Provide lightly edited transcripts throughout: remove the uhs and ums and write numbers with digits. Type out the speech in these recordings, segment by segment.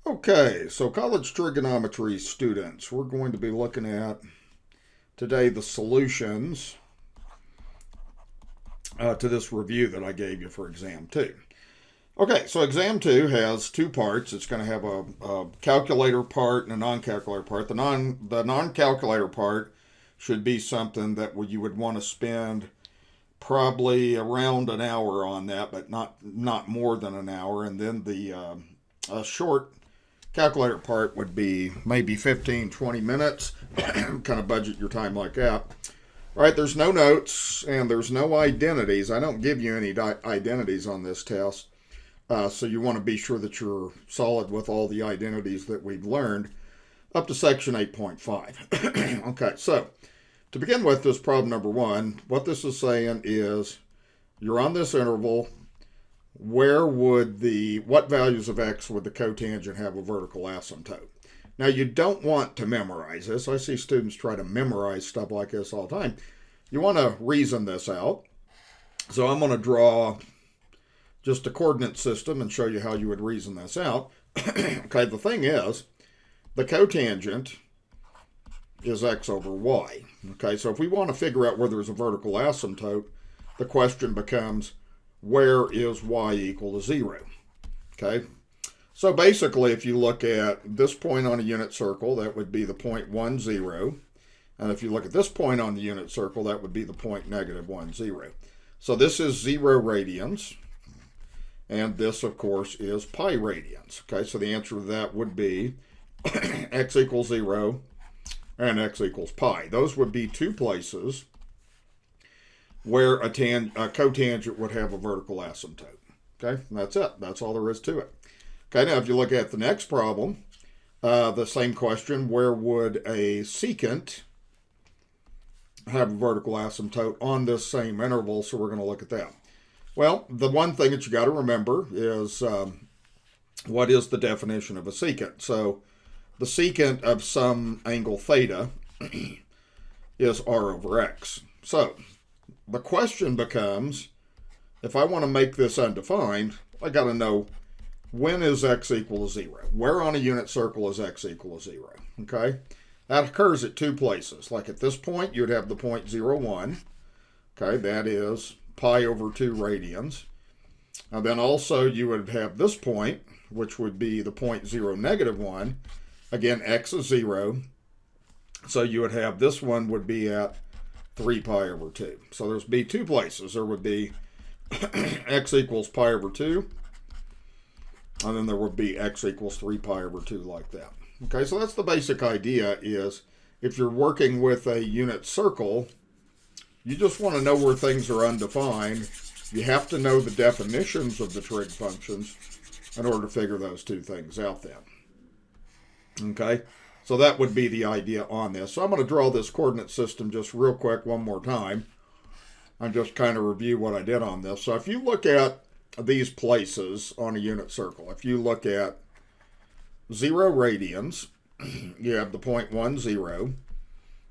Okay, so college trigonometry students, we're going to be looking at today the solutions to this review that I gave you for exam 2. Okay, so exam 2 has two parts. It's going to have a calculator part and a non-calculator part. The non-calculator part should be something that you would want to spend probably around an hour on that, but not more than an hour. And then the short calculator part would be maybe 15-20 minutes. Kind of budget your time like that. All right, there's no notes and there's no identities. I don't give you any identities on this test. So you want to be sure that you're solid with all the identities that we've learned up to section 8.5. Okay, so to begin with, this problem number 1, what this is saying is you're on this interval. What values of x would the cotangent have a vertical asymptote? Now, you don't want to memorize this. I see students try to memorize stuff like this all the time. You want to reason this out. So I'm going to draw just a coordinate system and show you how you would reason this out. Okay, the thing is, the cotangent is x over y. Okay, so if we want to figure out where there's a vertical asymptote, the question becomes, where is y equal to 0? Okay, so basically if you look at this point on a unit circle, that would be the point 1, 0. And if you look at this point on the unit circle, that would be the point -1, 0. So this is 0 radians. And this, of course, is pi radians. Okay, so the answer to that would be x equals 0 and x equals pi. Those would be two places where a cotangent would have a vertical asymptote. Okay, and that's it. That's all there is to it. Okay, now if you look at the next problem, the same question, where would a secant have a vertical asymptote on this same interval? So we're going to look at that. Well, the one thing that you got to remember is what is the definition of a secant? So the secant of some angle theta is r over x. So the question becomes, if I want to make this undefined, I got to know when is x equal to 0? Where on a unit circle is x equal to 0? Okay, that occurs at two places. Like at this point, you'd have the point 0, 1. Okay, that is pi over 2 radians. And then also you would have this point, which would be the point 0, -1. Again, x is 0. So you would have this one would be at 3 pi over 2. So there's be two places. There would be x equals pi over 2. And then there would be x equals 3 pi over 2 like that. Okay, so that's the basic idea is if you're working with a unit circle, you just want to know where things are undefined. You have to know the definitions of the trig functions in order to figure those two things out then. Okay, so that would be the idea on this. So I'm going to draw this coordinate system just real quick one more time and just kind of review what I did on this. So if you look at these places on a unit circle, if you look at 0 radians, you have the point 1, 0.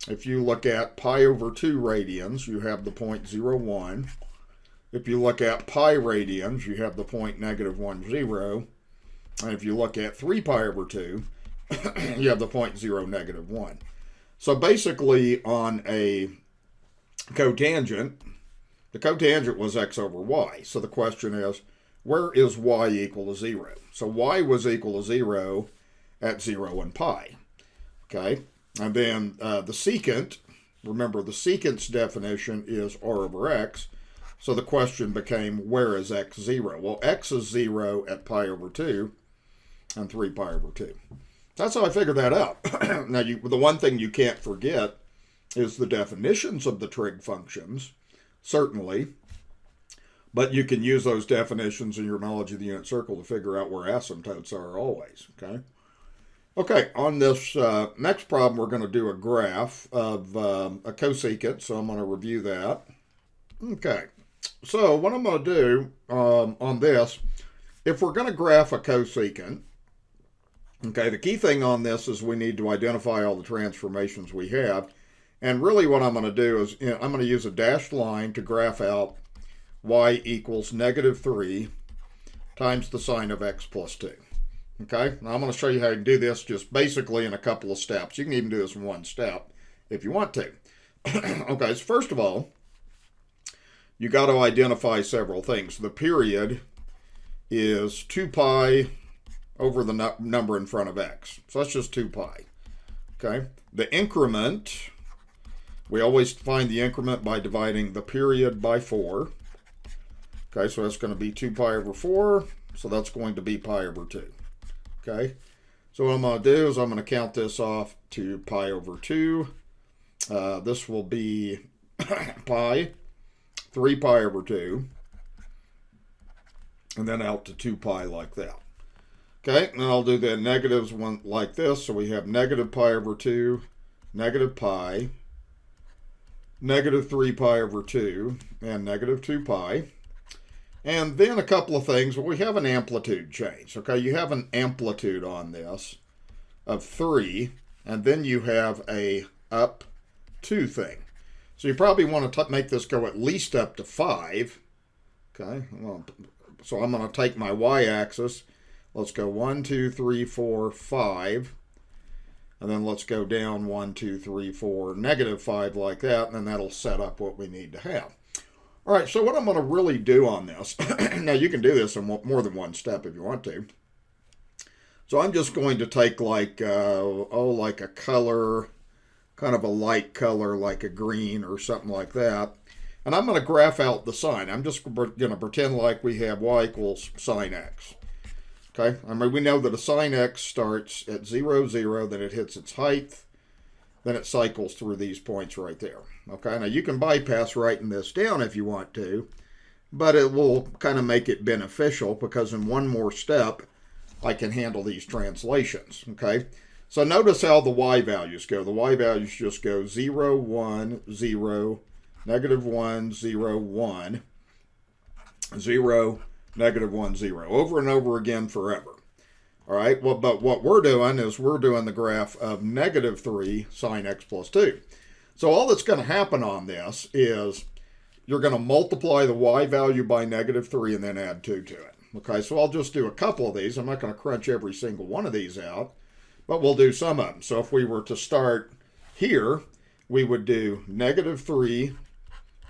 If you look at pi over 2 radians, you have the point 0, 1. If you look at pi radians, you have the point -1, 0. And if you look at 3 pi over 2, you have the point 0, -1. So basically on a cotangent, the cotangent was x over y. So the question is, where is y equal to 0? So y was equal to 0 at 0 and pi. Okay. And then the secant, remember the secant's definition is r over x. So the question became, where is x 0? Well, x is 0 at pi over 2 and 3 pi over 2. That's how I figured that out. Now, the one thing you can't forget is the definitions of the trig functions, certainly. But you can use those definitions in your knowledge of the unit circle to figure out where asymptotes are always, okay? Okay, on this next problem, we're going to do a graph of a cosecant, so I'm going to review that. Okay, so what I'm going to do on this, if we're going to graph a cosecant, okay, the key thing on this is we need to identify all the transformations we have. And really what I'm going to do is, I'm going to use a dashed line to graph out y equals -3 times the sine of x plus 2. Okay, now I'm going to show you how to do this just basically in a couple of steps. You can even do this in one step if you want to. Okay, so first of all, you got to identify several things. The period is 2 pi over the number in front of x. So that's just 2 pi. Okay, the increment, we always find the increment by dividing the period by 4. Okay, so that's going to be 2 pi over 4. So that's going to be pi over 2. Okay, so what I'm going to do is I'm going to count this off to pi over 2. This will be pi, 3 pi over 2, and then out to 2 pi like that. Okay, and I'll do the negatives one like this. So we have negative pi over 2, negative pi, negative 3 pi over 2, and negative 2 pi. And then a couple of things. Well, we have an amplitude change. Okay, you have an amplitude on this of 3, and then you have a up 2 thing. So you probably want to make this go at least up to 5. Okay, well, so I'm going to take my y-axis. Let's go 1, 2, 3, 4, 5. And then let's go down 1, 2, 3, 4, negative 5 like that. And then that'll set up what we need to have. All right, so what I'm going to really do on this, now you can do this in more than one step if you want to. So I'm just going to take like, like a color, kind of a light color, like a green or something like that. And I'm going to graph out the sine. I'm just going to pretend like we have y equals sine x. Okay, I mean, we know that a sine x starts at 0, 0, then it hits its height, then it cycles through these points right there. Okay, now you can bypass writing this down if you want to, but it will kind of make it beneficial because in one more step, I can handle these translations. Okay, so notice how the y values go. The y values just go 0, 1, 0, negative 1, 0, 1, 0, negative 1, 0, over and over again forever. All right, well, but what we're doing is we're doing the graph of negative 3 sine x plus 2. So all that's going to happen on this is you're going to multiply the y value by negative 3 and then add 2 to it. Okay, so I'll just do a couple of these. I'm not going to crunch every single one of these out, but we'll do some of them. So if we were to start here, we would do negative 3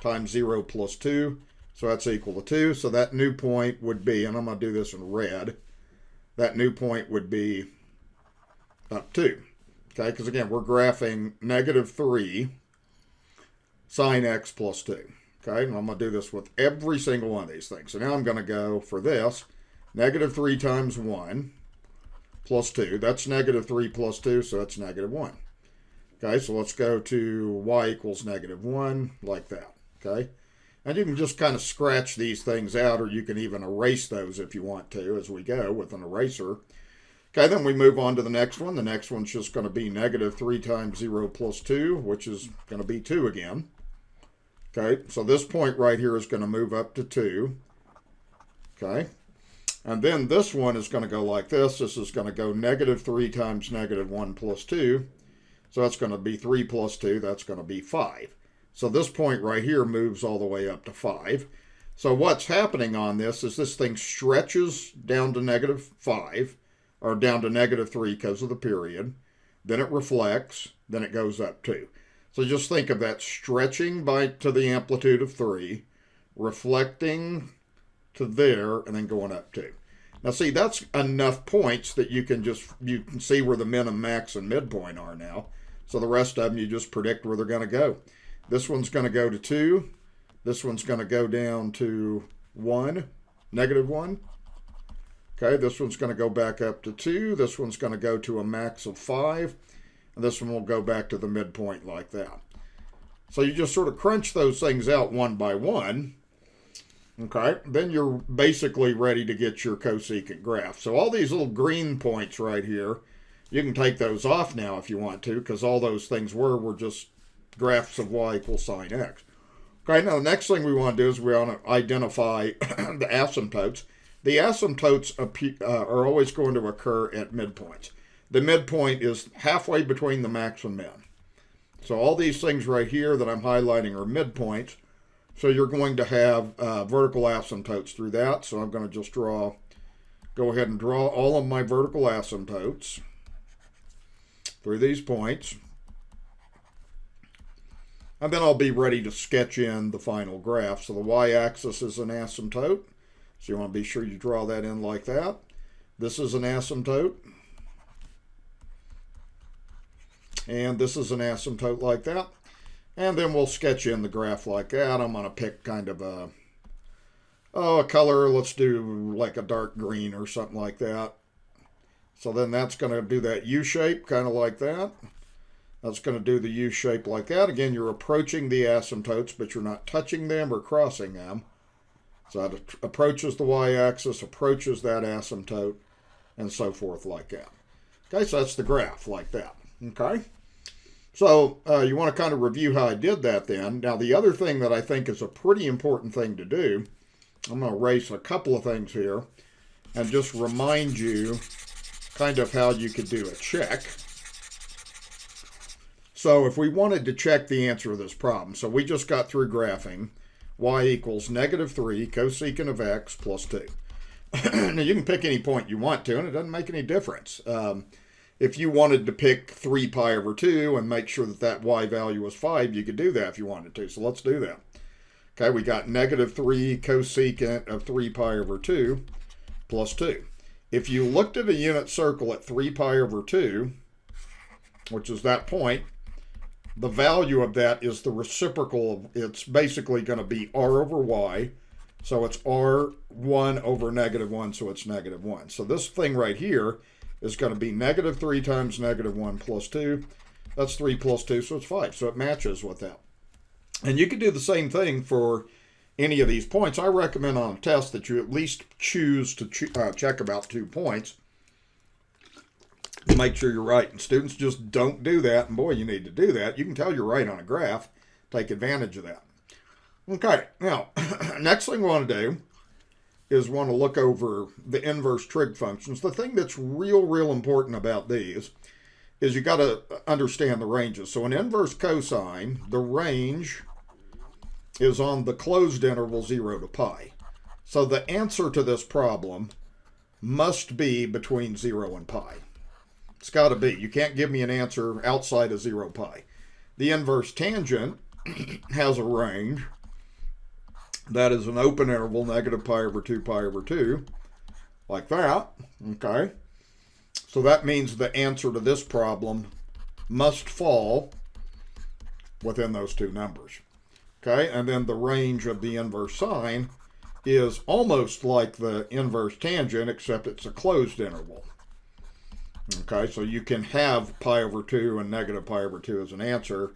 times 0 plus 2. So that's equal to 2. So that new point would be, and I'm going to do this in red, that new point would be up 2. Okay, because again, we're graphing negative 3 sine x plus 2. Okay, and I'm going to do this with every single one of these things. So now I'm going to go for this, negative 3 times 1 plus 2. That's negative 3 plus 2, so that's negative 1. Okay, so let's go to y equals negative 1, like that. Okay, and you can just kind of scratch these things out, or you can even erase those if you want to as we go with an eraser. Okay, then we move on to the next one. The next one's just going to be negative 3 times 0 plus 2, which is going to be 2 again. Okay, so this point right here is going to move up to 2. Okay, and then this one is going to go like this. This is going to go negative 3 times negative 1 plus 2. So that's going to be 3 plus 2. That's going to be 5. So this point right here moves all the way up to 5. So what's happening on this is this thing stretches down to negative 5, or down to negative 3 because of the period. Then it reflects. Then it goes up 2. So just think of that stretching to the amplitude of 3, reflecting to there, and then going up 2. Now see, that's enough points that you can see where the min and max and midpoint are now. So the rest of them, you just predict where they're going to go. This one's going to go to 2. This one's going to go down to 1, negative 1. Okay, this one's going to go back up to 2. This one's going to go to a max of 5. And this one will go back to the midpoint like that. So you just sort of crunch those things out one by one. Okay, then you're basically ready to get your cosecant graph. So all these little green points right here, you can take those off now if you want to, because all those things were just graphs of y equals sine x. Okay, now the next thing we want to do is we want to identify the asymptotes. The asymptotes are always going to occur at midpoints. The midpoint is halfway between the max and min. So all these things right here that I'm highlighting are midpoints. So you're going to have vertical asymptotes through that. So I'm going to just draw go ahead and draw all of my vertical asymptotes through these points. And then I'll be ready to sketch in the final graph. So the y-axis is an asymptote. So you want to be sure you draw that in like that. This is an asymptote. And this is an asymptote like that. And then we'll sketch in the graph like that. I'm going to pick kind of a color. Let's do like a dark green or something like that. So then that's going to do that U shape, kind of like that. That's going to do the U shape like that. Again, you're approaching the asymptotes, but you're not touching them or crossing them. So that approaches the y-axis, approaches that asymptote, and so forth like that. Okay, so that's the graph like that. Okay, so you want to kind of review how I did that then. Now, the other thing that I think is a pretty important thing to do, I'm going to erase a couple of things here and just remind you kind of how you could do a check. So if we wanted to check the answer to this problem, so we just got through graphing y equals -3 cosecant of x plus 2. Now you can pick any point you want to, and it doesn't make any difference. If you wanted to pick 3 pi over 2 and make sure that that y value was 5, you could do that if you wanted to. So let's do that. Okay, we got -3 cosecant of 3 pi over 2 plus 2. If you looked at a unit circle at 3 pi over 2, which is that point, the value of that is the reciprocal of, it's basically going to be r over y. So it's r1 over -1, so it's -1. So this thing right here is going to be -3 times -1 plus 2. That's 3 plus 2, so it's 5. So it matches with that. And you can do the same thing for any of these points. I recommend on a test that you at least choose to check about 2 points to make sure you're right. And students just don't do that. And boy, you need to do that. You can tell you're right on a graph. Take advantage of that. Okay, now, next thing we want to do is want to look over the inverse trig functions. The thing that's real important about these is you got to understand the ranges. So in inverse cosine, the range is on the closed interval 0 to pi. So the answer to this problem must be between 0 and pi. It's got to be. You can't give me an answer outside of 0 pi. The inverse tangent has a range that is an open interval, -pi over 2 pi over 2, like that. Okay. So that means the answer to this problem must fall within those two numbers. Okay, and then the range of the inverse sine is almost like the inverse tangent, except it's a closed interval. Okay, so you can have pi over 2 and -pi over 2 as an answer.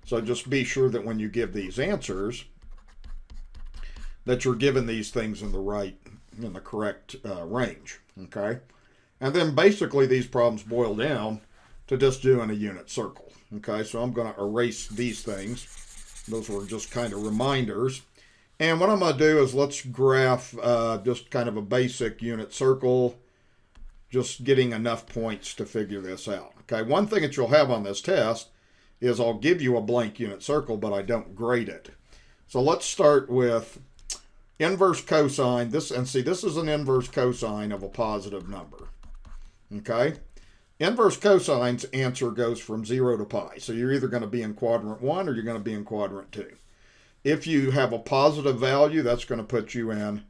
So just be sure that when you give these answers, that you're given these things in the correct range. Okay, and then basically these problems boil down to just doing a unit circle. Okay, so I'm going to erase these things. Those were just kind of reminders. And what I'm going to do is let's graph just kind of a basic unit circle, just getting enough points to figure this out. Okay, one thing that you'll have on this test is I'll give you a blank unit circle, but I don't grade it. So let's start with inverse cosine. This is an inverse cosine of a positive number. Okay, inverse cosine's answer goes from 0 to pi. So you're either going to be in quadrant 1 or you're going to be in quadrant 2. If you have a positive value, that's going to put you in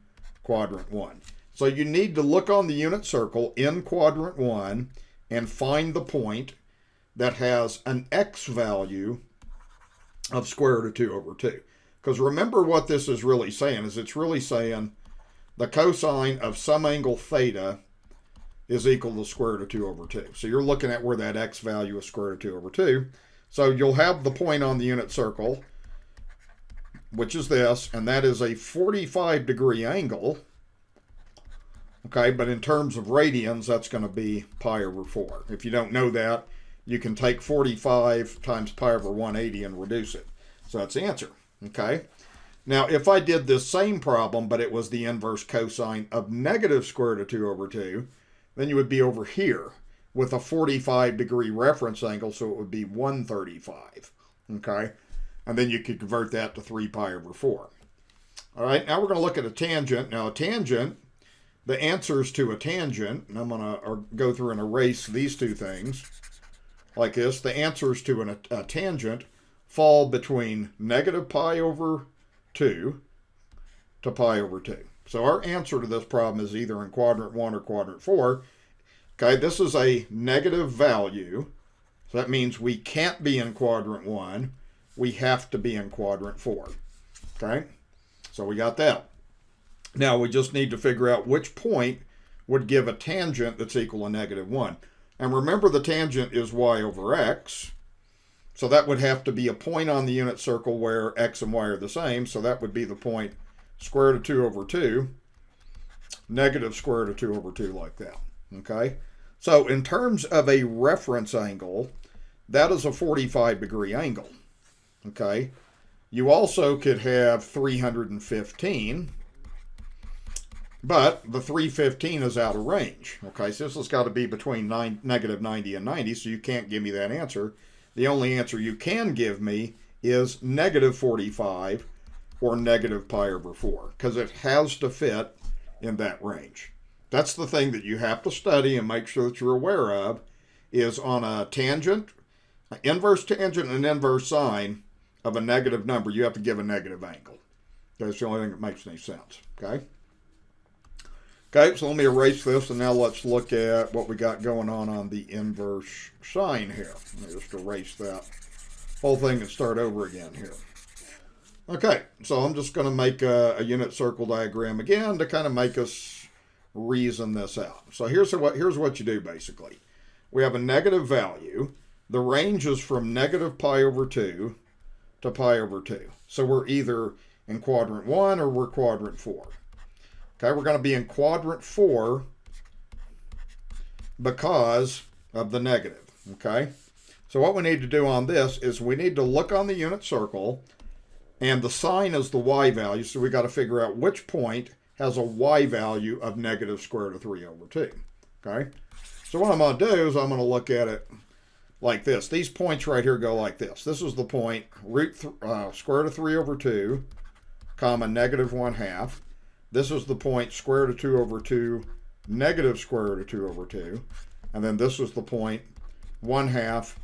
quadrant 1. So you need to look on the unit circle in quadrant 1 and find the point that has an x value of square root of 2 over 2. Because remember what this is really saying is it's really saying the cosine of some angle theta is equal to square root of 2 over 2. So you're looking at where that x value is square root of 2 over 2. So you'll have the point on the unit circle, which is this, and that is a 45-degree angle. Okay, but in terms of radians, that's going to be pi over 4. If you don't know that, you can take 45 times pi over 180 and reduce it. So that's the answer. Okay. Now, if I did this same problem, but it was the inverse cosine of negative square root of 2 over 2, then you would be over here with a 45-degree reference angle, so it would be 135. Okay. And then you could convert that to 3 pi over 4. All right, now we're going to look at a tangent. Now, a tangent, the answers to a tangent, and I'm going to go through and erase these two things like this. The answers to a tangent fall between negative pi over 2 to pi over 2. So our answer to this problem is either in quadrant 1 or quadrant 4. Okay, this is a negative value. So that means we can't be in quadrant 1. We have to be in quadrant 4. Okay, so we got that. Now we just need to figure out which point would give a tangent that's equal to negative 1. And remember, the tangent is y over x. So that would have to be a point on the unit circle where x and y are the same. So that would be the point square root of 2 over 2, negative square root of 2 over 2, like that. Okay? So in terms of a reference angle, that is a 45-degree angle. Okay? You also could have 315, but the 315 is out of range. Okay, so this has got to be between negative 90 and 90, so you can't give me that answer. The only answer you can give me is negative 45 or negative pi over 4, because it has to fit in that range. That's the thing that you have to study and make sure that you're aware of, is on a tangent, an inverse tangent and an inverse sine of a negative number, you have to give a negative angle. That's the only thing that makes any sense. Okay? Okay, so let me erase this, and now let's look at what we got going on the inverse sine here. Let me just erase that whole thing and start over again here. Okay, so I'm just going to make a unit circle diagram again to kind of make us reason this out. So here's what you do, basically. We have a negative value. The range is from negative pi over 2 to pi over 2. So we're either in quadrant 1 or we're quadrant 4. Okay, we're going to be in quadrant 4 because of the negative. Okay, so what we need to do on this is we need to look on the unit circle, and the sine is the y value, so we got to figure out which point has a y value of negative square root of 3 over 2. Okay, so what I'm going to do is I'm going to look at it like this. These points right here go like this. This is the point square root of 3 over 2, comma, negative 1/2. This is the point square root of 2 over 2, negative square root of 2 over 2. And then this is the point 1/2,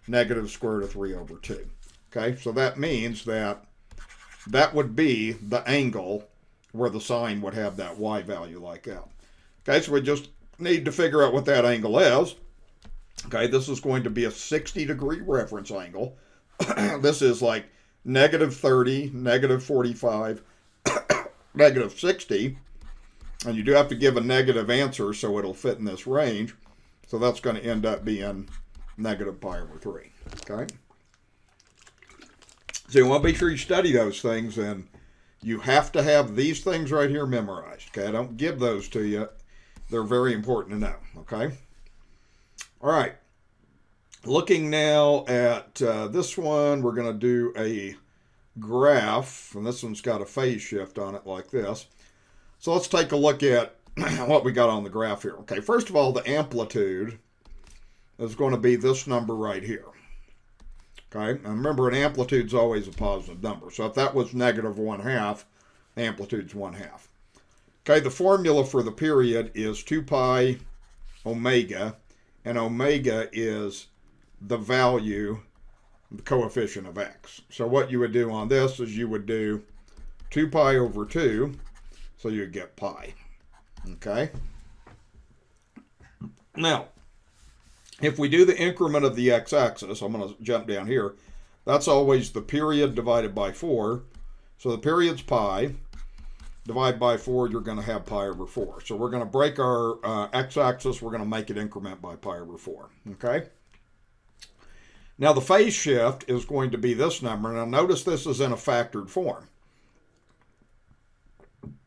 negative square root of 3 over 2. Okay, so that means that that would be the angle where the sine would have that y value like that. Okay, so we just need to figure out what that angle is. Okay, this is going to be a 60-degree reference angle. This is like negative 30, negative 45, negative 60, and you do have to give a negative answer so it'll fit in this range. So that's going to end up being negative pi over 3. Okay, so you want to be sure you study those things, and you have to have these things right here memorized. Okay, I don't give those to you. They're very important to know. Okay, all right, looking now at this one, we're going to do a graph, and this one's got a phase shift on it like this. So let's take a look at what we got on the graph here. Okay, first of all, the amplitude is going to be this number right here. Okay, and remember, an amplitude's always a positive number. So if that was negative 1/2, amplitude's 1/2. Okay, the formula for the period is 2 pi omega, and omega is the value, the coefficient of x. So what you would do on this is you would do 2 pi over 2, so you get pi. Okay? Now, if we do the increment of the x-axis, I'm going to jump down here, that's always the period divided by 4. So the period's pi, divide by 4, you're going to have pi over 4. So we're going to break our x-axis, we're going to make it increment by pi over 4. Okay? Now the phase shift is going to be this number. Now notice this is in a factored form.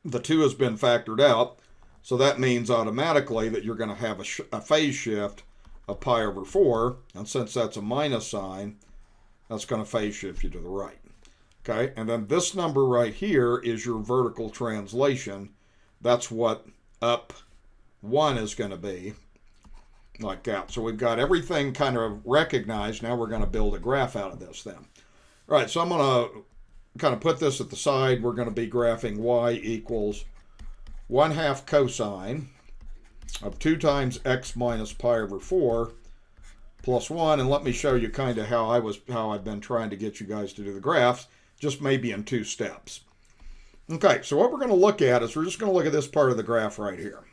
The 2 has been factored out, so that means automatically that you're going to have a phase shift of pi over 4, and since that's a minus sign, that's going to phase shift you to the right. Okay, and then this number right here is your vertical translation. That's what up 1 is going to be. Like that. So we've got everything kind of recognized. Now we're going to build a graph out of this then. All right, so I'm going to kind of put this at the side. We're going to be graphing y equals 1/2 cosine of 2 times x minus pi over 4 plus 1. And let me show you kind of how I've been trying to get you guys to do the graphs, just maybe in 2 steps. Okay, so what we're going to look at is we're just going to look at this part of the graph right here.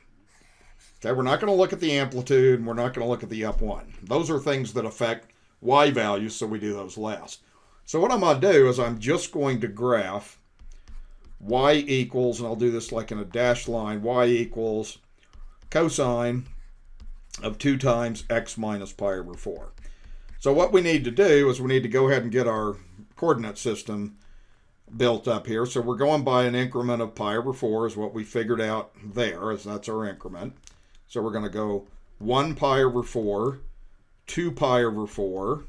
Okay, we're not going to look at the amplitude, and we're not going to look at the up 1. Those are things that affect y values, so we do those last. So what I'm going to do is I'm just going to graph y equals, and I'll do this like in a dashed line, y equals cosine of 2 times x minus pi over 4. So what we need to do is we need to go ahead and get our coordinate system built up here. So we're going by an increment of pi over 4 is what we figured out there, as that's our increment. So we're going to go 1 pi over 4, 2 pi over 4,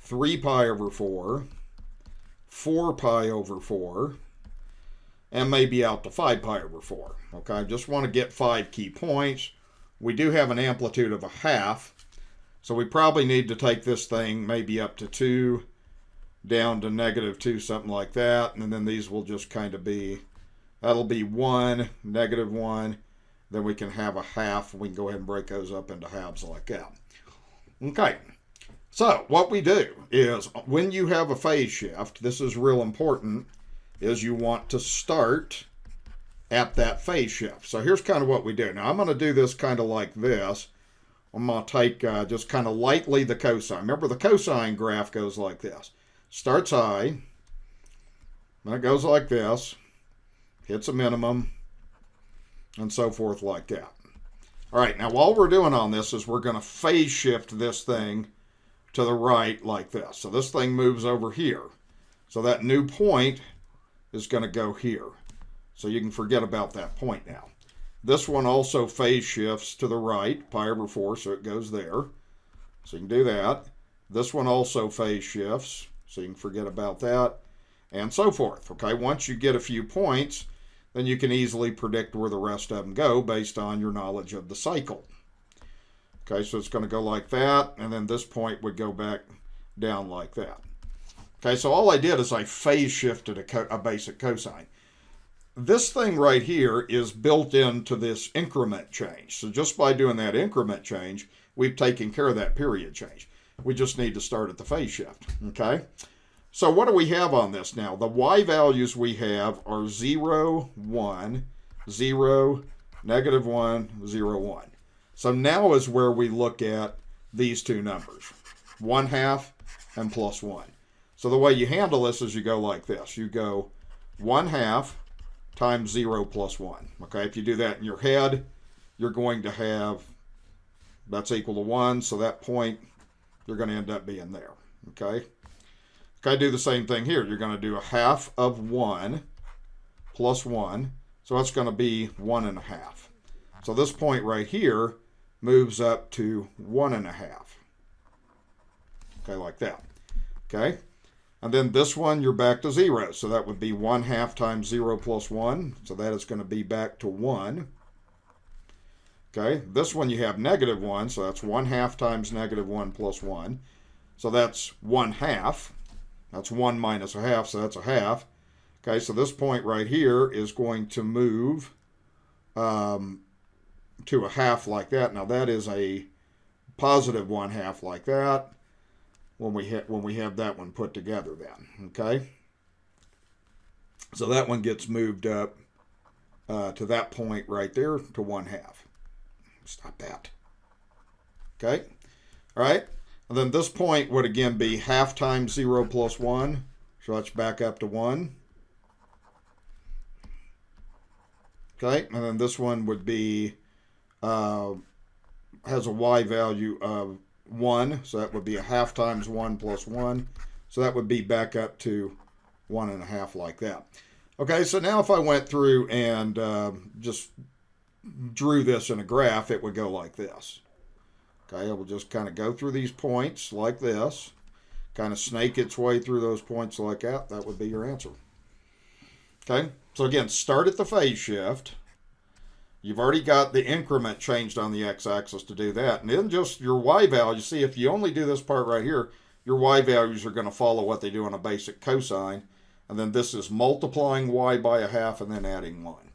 3 pi over 4, 4 pi over 4, and maybe out to 5 pi over 4. Okay, I just want to get 5 key points. We do have an amplitude of 1/2, so we probably need to take this thing maybe up to 2, down to -2, something like that, and then these will just kind of be, that'll be 1, -1, then we can have 1/2, we can go ahead and break those up into halves like that. Okay, so what we do is when you have a phase shift, this is real important, is you want to start at that phase shift. So here's kind of what we do. Now I'm going to do this kind of like this. I'm going to take just kind of lightly the cosine. Remember the cosine graph goes like this. Starts high, then it goes like this, hits a minimum, and so forth like that. All right, now all we're doing on this is we're going to phase shift this thing to the right like this. So this thing moves over here. So that new point is going to go here. So you can forget about that point now. This one also phase shifts to the right, pi over 4, so it goes there. So you can do that. This one also phase shifts, so you can forget about that, and so forth. Okay, once you get a few points, then you can easily predict where the rest of them go based on your knowledge of the cycle. Okay, so it's going to go like that, and then this point would go back down like that. Okay, so all I did is I phase shifted a basic cosine. This thing right here is built into this increment change. So just by doing that increment change, we've taken care of that period change. We just need to start at the phase shift, okay? So what do we have on this now? The y values we have are 0, 1, 0, -1, 0, 1. So now is where we look at these two numbers, 1/2 and plus 1. So the way you handle this is you go like this. You go 1/2 times 0 plus 1. Okay, if you do that in your head, you're going to have, that's equal to 1, so that point, you're going to end up being there. Okay, okay, do the same thing here. You're going to do 1/2 of 1 plus 1, so that's going to be 1/2. So this point right here moves up to 1/2. Okay, like that. Okay. And then this one, you're back to 0. So that would be 1/2 times 0 plus 1. So that is going to be back to 1. Okay, this one you have -1. So that's 1/2 times -1 plus 1. So that's 1/2. That's 1 minus 1/2. So that's 1/2. Okay, so this point right here is going to move to 1/2 like that. Now that is a positive 1/2 like that. When we have that one put together then, okay? So that one gets moved up to that point right there to 1/2. Stop that. Okay? All right? And then this point would again be 1/2 times 0 plus 1. So that's back up to 1. Okay? And then this one would be, has a y value of 1, so that would be 1/2 times 1 plus 1. So that would be back up to 1/2 like that. Okay, so now if I went through and just drew this in a graph, it would go like this. Okay, it will just kind of go through these points like this, kind of snake its way through those points like that. That would be your answer. Okay, so again, start at the phase shift. You've already got the increment changed on the x-axis to do that. And then just your y values. See, if you only do this part right here, your y values are going to follow what they do on a basic cosine. And then this is multiplying y by 1/2 and then adding 1.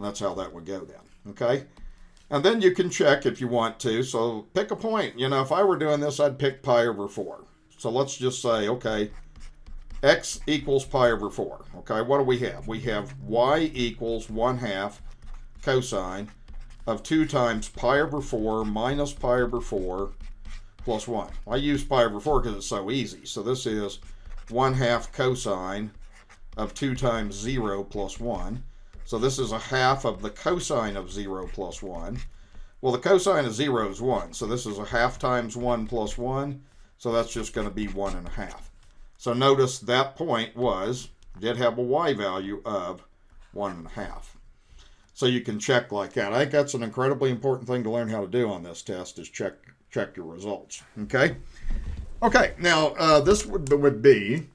And that's how that would go then, okay? And then you can check if you want to. So pick a point. You know, if I were doing this, I'd pick pi over 4. So let's just say, okay, x equals pi over 4. Okay, what do we have? We have y equals 1/2 cosine of 2 times pi over 4 minus pi over 4 plus 1. I use pi over 4 because it's so easy. So this is 1/2 cosine of 2 times 0 plus 1. So this is 1/2 of the cosine of 0 plus 1. Well, the cosine of 0 is 1. So this is 1/2 times 1 plus 1. So that's just going to be 1.5. So notice that point did have a y value of 1.5. So you can check like that. I think that's an incredibly important thing to learn how to do on this test is check your results. Okay? Okay, now this would be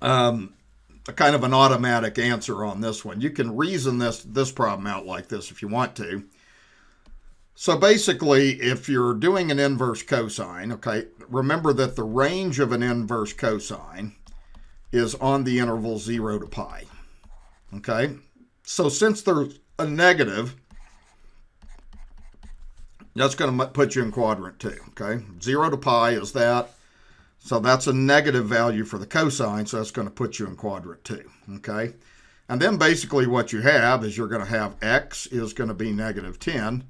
a kind of an automatic answer on this one. You can reason this problem out like this if you want to. So basically, if you're doing an inverse cosine, okay, remember that the range of an inverse cosine is on the interval 0 to pi. Okay? So since there's a negative, that's going to put you in quadrant 2. Okay? 0 to pi is that. So that's a negative value for the cosine, so that's going to put you in quadrant 2, okay? And then basically what you have is you're going to have x is going to be negative 10,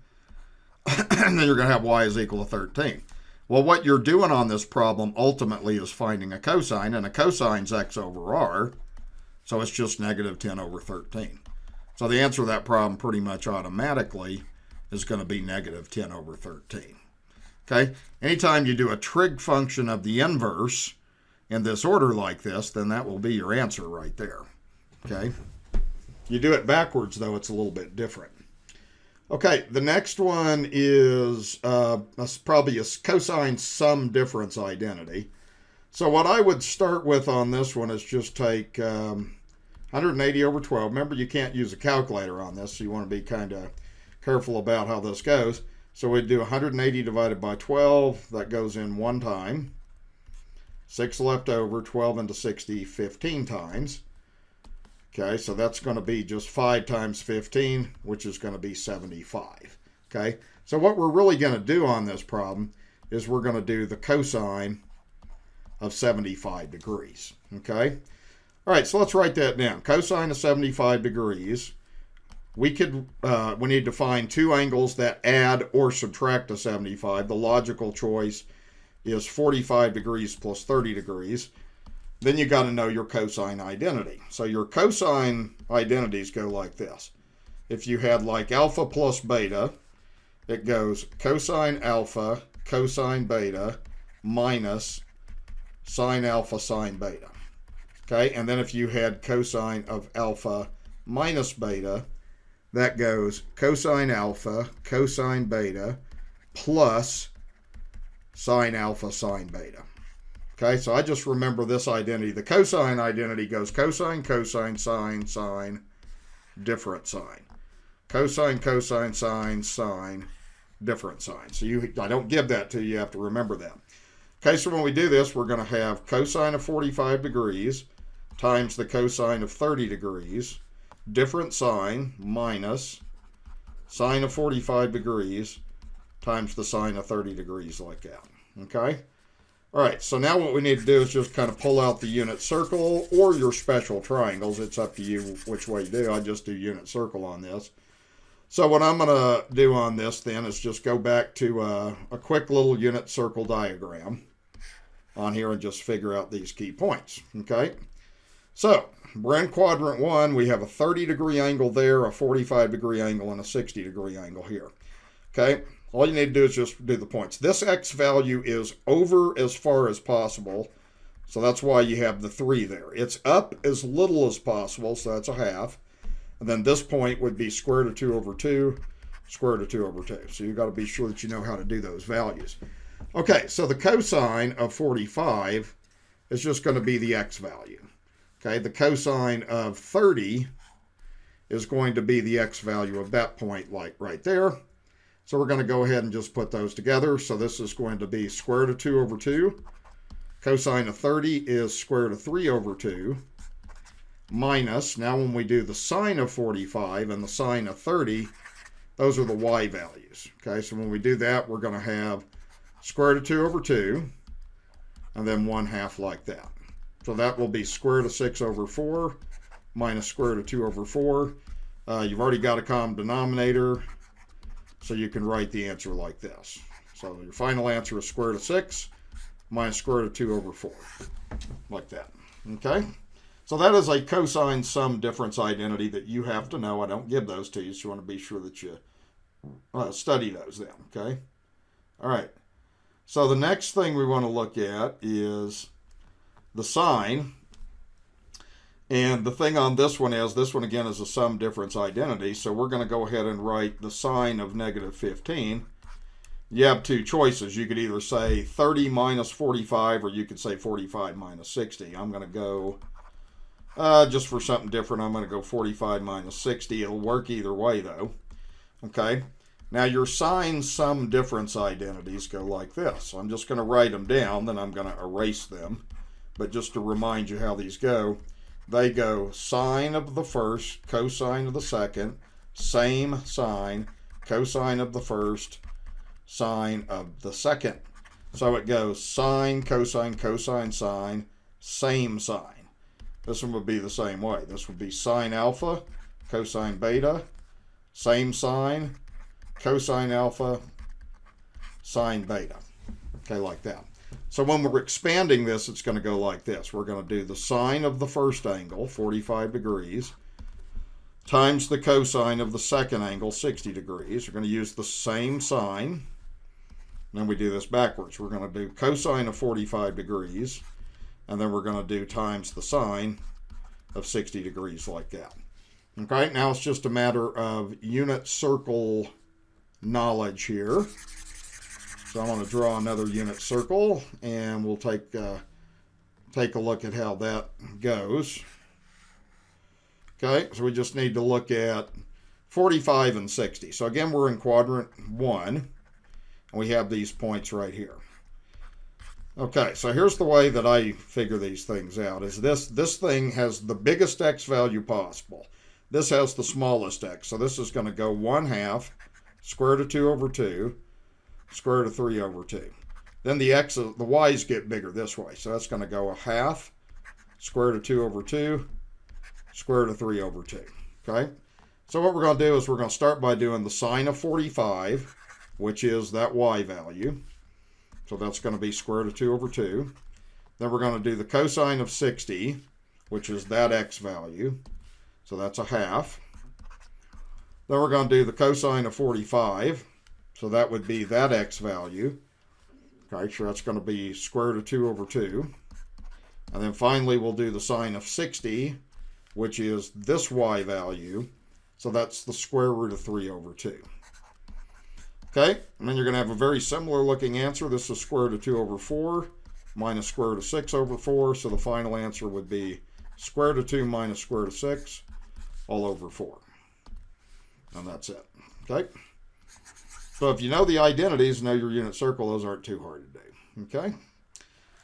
and then you're going to have y is equal to 13. Well, what you're doing on this problem ultimately is finding a cosine, and a cosine's x over r, so it's just negative 10 over 13. So the answer to that problem pretty much automatically is going to be negative 10 over 13. Okay, anytime you do a trig function of the inverse in this order like this, then that will be your answer right there. Okay, you do it backwards, though, it's a little bit different. Okay, the next one is probably a cosine sum difference identity. So what I would start with on this one is just take 180 over 12. Remember, you can't use a calculator on this, so you want to be kind of careful about how this goes. So we'd do 180 divided by 12. That goes in 1 time. 6 left over. 12 into 60, 15 times. Okay, so that's going to be just 5 times 15, which is going to be 75. Okay, so what we're really going to do on this problem is we're going to do the cosine of 75 degrees. Okay, all right, so let's write that down. Cosine of 75 degrees. We need to find 2 angles that add or subtract to 75. The logical choice is 45 degrees plus 30 degrees. Then you got to know your cosine identity. So your cosine identities go like this. If you had like alpha plus beta, it goes cosine alpha, cosine beta, minus sine alpha, sine beta. Okay, and then if you had cosine of alpha minus beta, that goes cosine alpha, cosine beta, plus sine alpha, sine beta. Okay, so I just remember this identity. The cosine identity goes cosine, cosine, sine, sine, different sine. Cosine, cosine, sine, sine, different sine. So I don't give that to you. You have to remember that. Okay, so when we do this, we're going to have cosine of 45 degrees times the cosine of 30 degrees, different sine minus sine of 45 degrees times the sine of 30 degrees like that. Okay? All right, so now what we need to do is just kind of pull out the unit circle or your special triangles. It's up to you which way you do. I just do unit circle on this. So what I'm going to do on this then is just go back to a quick little unit circle diagram on here and just figure out these key points. Okay? So we're in quadrant 1. We have a 30-degree angle there, a 45-degree angle, and a 60-degree angle here. Okay? All you need to do is just do the points. This x value is over as far as possible, so that's why you have the 3 there. It's up as little as possible, so that's a half. And then this point would be square root of 2 over 2, square root of 2 over 2. So you've got to be sure that you know how to do those values. Okay, so the cosine of 45 is just going to be the x value. Okay, the cosine of 30 is going to be the x value of that point, like right there. So we're going to go ahead and just put those together. So this is going to be square root of 2 over 2. Cosine of 30 is square root of 3 over 2. minus, now when we do the sine of 45 and the sine of 30, those are the y values. Okay, so when we do that, we're going to have square root of 2 over 2, and then 1/2 like that. So that will be square root of 6 over 4 minus square root of 2 over 4. You've already got a common denominator, so you can write the answer like this. So your final answer is square root of 6 minus square root of 2 over 4, like that. Okay? So that is a cosine sum difference identity that you have to know. I don't give those to you, so you want to be sure that you study those then. Okay? All right. So the next thing we want to look at is the sine. And the thing on this one again is a sum difference identity. So we're going to go ahead and write the sine of negative 15. You have two choices. You could either say 30 minus 45, or you could say 45 minus 60. I'm going to go, just for something different, I'm going to go 45 minus 60. It'll work either way, though. Okay? Now, your sine sum difference identities go like this. So I'm just going to write them down, then I'm going to erase them. But just to remind you how these go, they go sine of the first, cosine of the second, same sine, cosine of the first, sine of the second. So it goes sine, cosine, cosine, sine, same sine. This one would be the same way. This would be sine alpha, cosine beta, same sine, cosine alpha, sine beta. Okay, like that. So when we're expanding this, it's going to go like this. We're going to do the sine of the first angle, 45 degrees, times the cosine of the second angle, 60 degrees. We're going to use the same sine. Then we do this backwards. We're going to do cosine of 45 degrees, and then we're going to do times the sine of 60 degrees like that. Okay, now it's just a matter of unit circle knowledge here. So I'm going to draw another unit circle, and we'll take a look at how that goes. Okay, so we just need to look at 45 and 60. So again, we're in quadrant 1, and we have these points right here. Okay, so here's the way that I figure these things out. Is this thing has the biggest x value possible. This has the smallest x. So this is going to go 1/2 square root of 2 over 2, square root of 3 over 2. Then the y's get bigger this way. So that's going to go 1/2 square root of 2 over 2, square root of 3 over 2. Okay? So what we're going to do is we're going to start by doing the sine of 45, which is that y value. So that's going to be square root of 2 over 2. Then we're going to do the cosine of 60, which is that x value. So that's 1/2. Then we're going to do the cosine of 45. So that would be that x value. Okay, so that's going to be square root of 2 over 2. And then finally we'll do the sine of 60, which is this y value. So that's the square root of 3 over 2. Okay, and then you're going to have a very similar looking answer. This is square root of 2 over 4 minus square root of 6 over 4. So the final answer would be square root of 2 minus square root of 6 all over 4. And that's it. Okay. So if you know the identities, know your unit circle, those aren't too hard to do. Okay.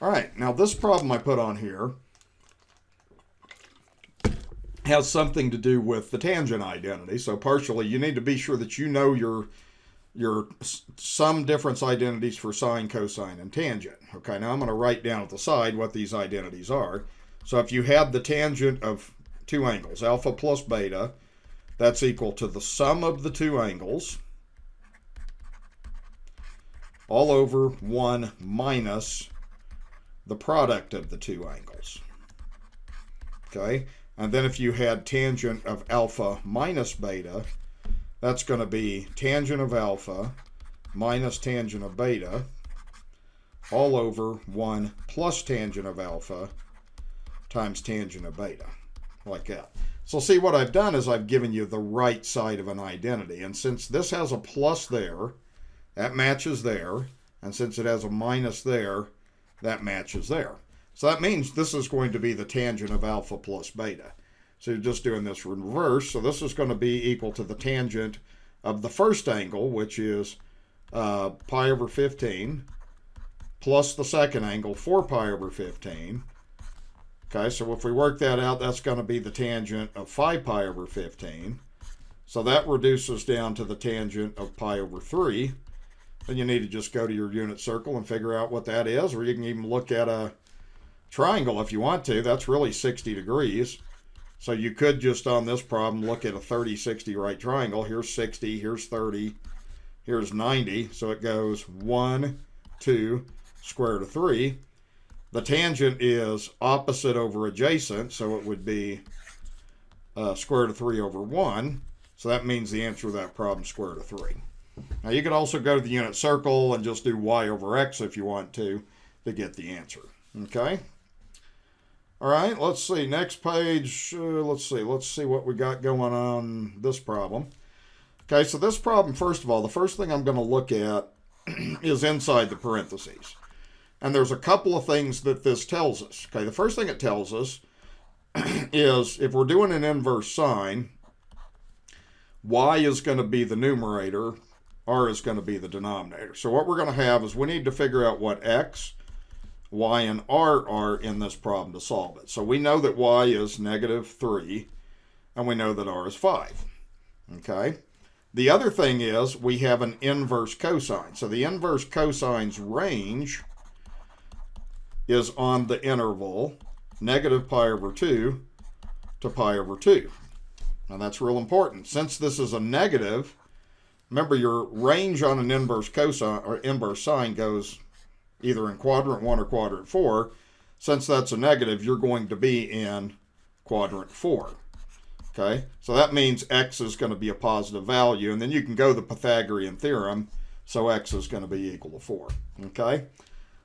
All right. Now this problem I put on here has something to do with the tangent identity. So partially, you need to be sure that you know your sum difference identities for sine, cosine, and tangent. Okay, now I'm going to write down at the side what these identities are. So if you had the tangent of two angles, alpha plus beta, that's equal to the sum of the two angles all over 1 minus the product of the two angles. Okay, and then if you had tangent of alpha minus beta, that's going to be tangent of alpha minus tangent of beta all over 1 plus tangent of alpha times tangent of beta, like that. So see, what I've done is I've given you the right side of an identity. And since this has a plus there, that matches there. And since it has a minus there, that matches there. So that means this is going to be the tangent of alpha plus beta. So you're just doing this in reverse. So this is going to be equal to the tangent of the first angle, which is pi over 15, plus the second angle, 4 pi over 15, Okay, so if we work that out, that's going to be the tangent of 5 pi over 15. So that reduces down to the tangent of pi over 3. Then you need to just go to your unit circle and figure out what that is, or you can even look at a triangle if you want to. That's really 60 degrees. So you could just on this problem look at a 30-60 right triangle. Here's 60, here's 30, here's 90. So it goes 1, 2, square root of 3. The tangent is opposite over adjacent, so it would be square root of 3 over 1. So that means the answer to that problem is square root of 3. Now you could also go to the unit circle and just do y over x if you want to get the answer. Okay? All right, let's see. Next page, let's see what we got going on this problem. Okay, so this problem, first of all, the first thing I'm going to look at is inside the parentheses. And there's a couple of things that this tells us. Okay, the first thing it tells us is if we're doing an inverse sine, y is going to be the numerator, r is going to be the denominator. So what we're going to have is we need to figure out what x, y, and r are in this problem to solve it. So we know that y is -3, and we know that r is 5. Okay? The other thing is we have an inverse cosine. So the inverse cosine's range is on the interval -pi/2 to pi/2. Now that's real important. Since this is a negative, remember your range on an inverse cosine or inverse sine goes either in quadrant 1 or quadrant 4. Since that's a negative, you're going to be in quadrant 4. Okay, so that means x is going to be a positive value, and then you can go the Pythagorean theorem, so x is going to be equal to 4. Okay,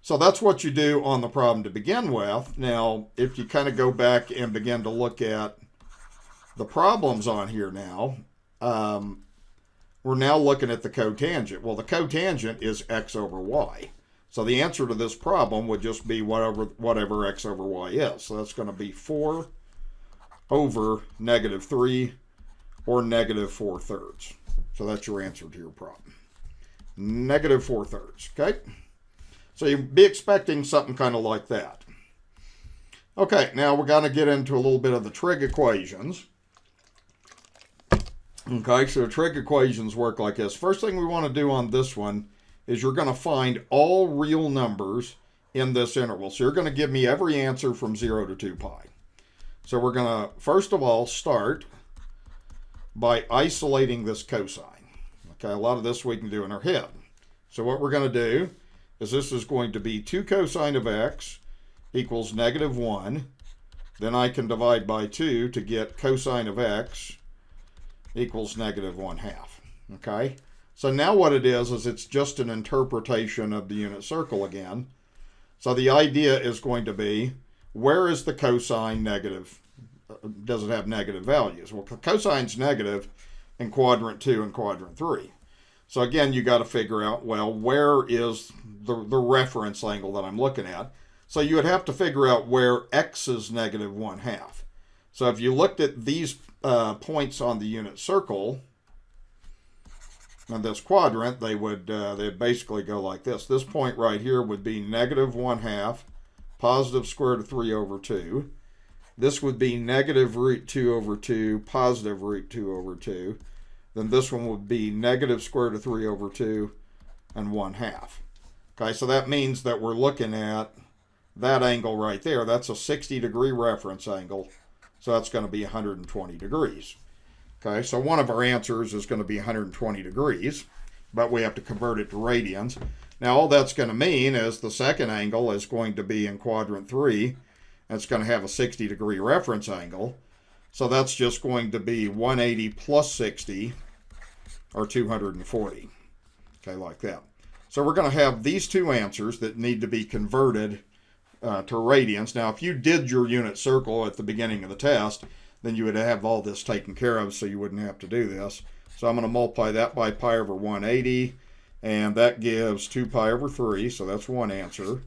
so that's what you do on the problem to begin with. Now, if you kind of go back and begin to look at the problems on here now, we're now looking at the cotangent. Well, the cotangent is x over y. So the answer to this problem would just be whatever x over y is. So that's going to be 4 over -3 or -4/3. So that's your answer to your problem. -4/3, okay? So you'd be expecting something kind of like that. Okay, now we're going to get into a little bit of the trig equations. Okay, so trig equations work like this. First thing we want to do on this one is you're going to find all real numbers in this interval. So you're going to give me every answer from 0 to 2 pi. So we're going to, first of all, start by isolating this cosine. Okay, a lot of this we can do in our head. So what we're going to do is this is going to be 2 cosine of x equals -1. Then I can divide by 2 to get cosine of x equals -1/2. Okay, so now what it is it's just an interpretation of the unit circle again. So the idea is going to be, where is the cosine negative? Does it have negative values? Well, cosine's negative in quadrant 2 and quadrant 3. So again, you got to figure out, well, where is the reference angle that I'm looking at? So you would have to figure out where x is -1/2. So if you looked at these points on the unit circle, and this quadrant, they'd basically go like this. This point right here would be -1/2, positive square root of 3 over 2. This would be -√2 over 2, positive √2 over 2. Then this one would be negative square root of 3 over 2 and 1/2. Okay, so that means that we're looking at that angle right there. That's a 60-degree reference angle. So that's going to be 120 degrees. Okay, so one of our answers is going to be 120 degrees, but we have to convert it to radians. Now all that's going to mean is the second angle is going to be in quadrant 3, and it's going to have a 60-degree reference angle. So that's just going to be 180 plus 60, or 240. Okay, like that. So we're going to have these two answers that need to be converted to radians. Now, if you did your unit circle at the beginning of the test, then you would have all this taken care of, so you wouldn't have to do this. So I'm going to multiply that by pi over 180, and that gives 2 pi over 3, so that's one answer.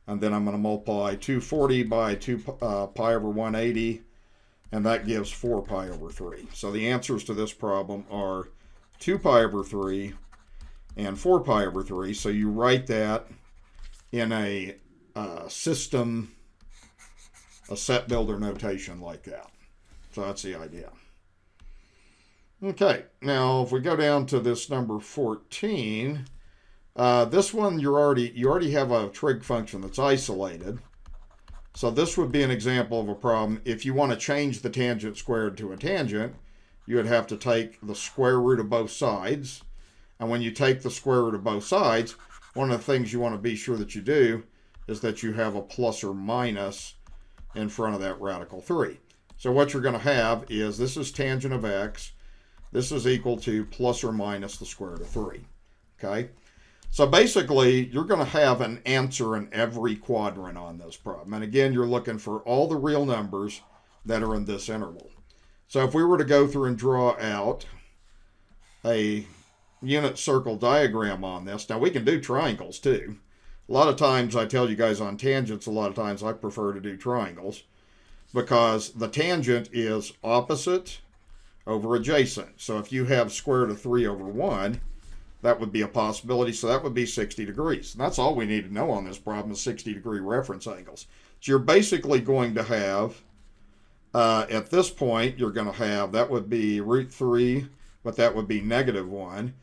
And then I'm going to multiply 240 by 2 pi over 180, and that gives 4 pi over 3. So the answers to this problem are 2 pi over 3 and 4 pi over 3. So you write that in a system a set builder notation like that. So that's the idea. Okay, now if we go down to this number 14, this one you already have a trig function that's isolated. So this would be an example of a problem. If you want to change the tangent squared to a tangent, you would have to take the square root of both sides. And when you take the square root of both sides, one of the things you want to be sure that you do is that you have a plus or minus in front of that radical 3. So what you're going to have is this is tangent of x. This is equal to plus or minus the square root of 3. Okay? So basically, you're going to have an answer in every quadrant on this problem. And again, you're looking for all the real numbers that are in this interval. So if we were to go through and draw out a unit circle diagram on this, now we can do triangles too. A lot of times I tell you guys on tangents, a lot of times I prefer to do triangles because the tangent is opposite over adjacent. So if you have square root of 3 over 1, that would be a possibility. So that would be 60 degrees. And that's all we need to know on this problem is 60-degree reference angles. So you're basically going to have, at this point, you're going to have, that would be root 3, but that would be negative 1.